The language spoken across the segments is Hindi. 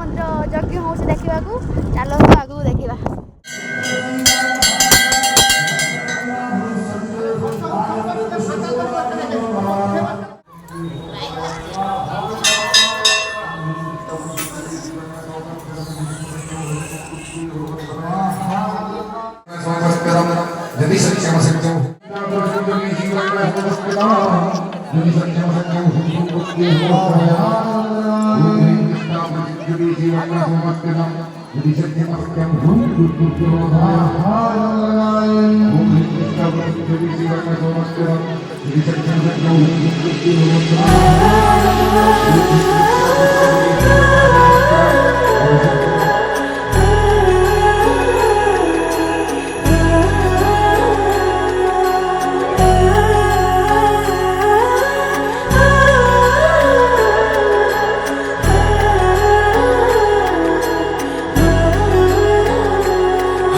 मंदिर यज्ञ हो देखा चलो आगू देखा।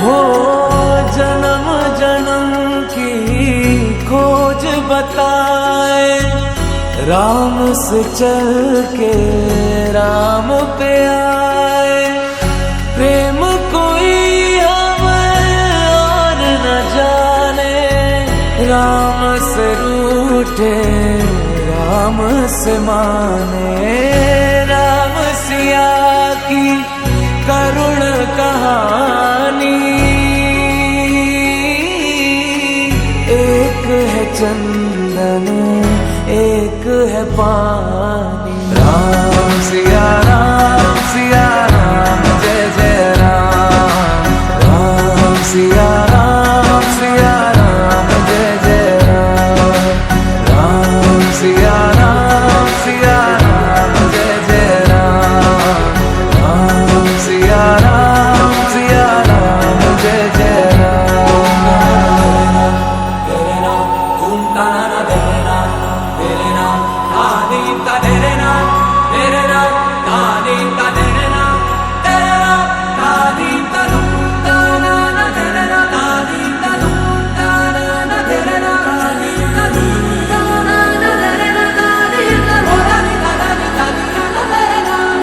हो जन्म जन्म की खोज बताए, राम से चल के राम पे आए। प्रेम कोई हमें और न जाने, राम से रूठे राम से माने। राम सिया की करुण कहानी, एक है चंदन एक है पानी। राम सिया राम जय जय राम। राम सिया राम जय जय राम। राम सिया राम जय जय राम। राम सिया राम जय जय राम। तेरे नाम तुम ताना तेरे नाम आदि का तेरे नाम आदि का तेरे नाम आदि का तुम ताना तेरे नाम आदि का तुम ताना तेरे नाम आदि का तुम ताना तेरे नाम आदि का आदि का तेरे नाम।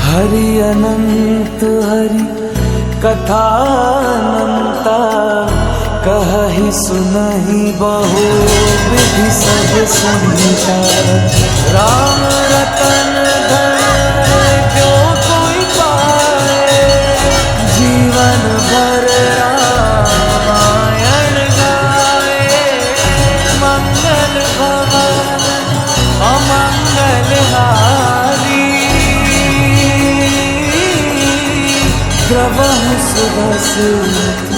हरि अनंत हरि कथा अनंता, कहि सुनहि बहु विधि सब संहिता। राम रतन धन जो कोई पाए, जीवन भर रामायण गाए। मंगल भवन अमंगल हारी, द्रवहु सुदसुत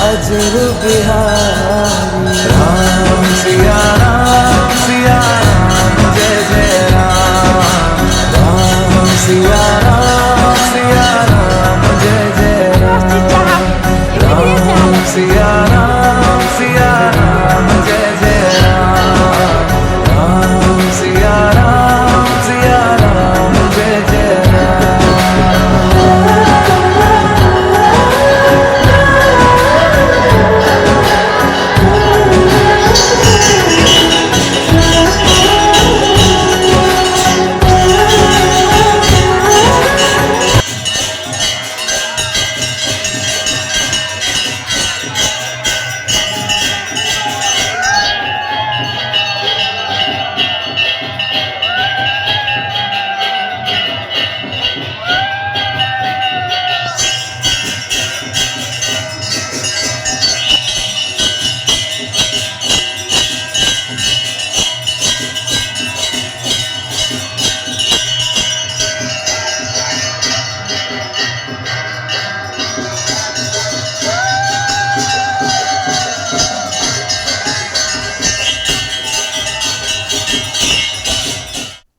अजर बिहारी। राम सिया राम जय जय राम। राम सिया राम जय जय राम। राम सिया राम जय जय राम। राम सिया राम जय जय राम।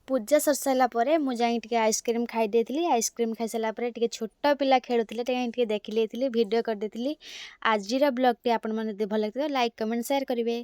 पूजा सर सारापर मुझे आइसक्रीम खाई देती। आइसक्रीम खाई सारापर छोट पिला खेलुले देखी भिडियो करदे। आज ब्लॉग टी आपण मैंने भल लगे लाइक कमेंट शेयर करेंगे।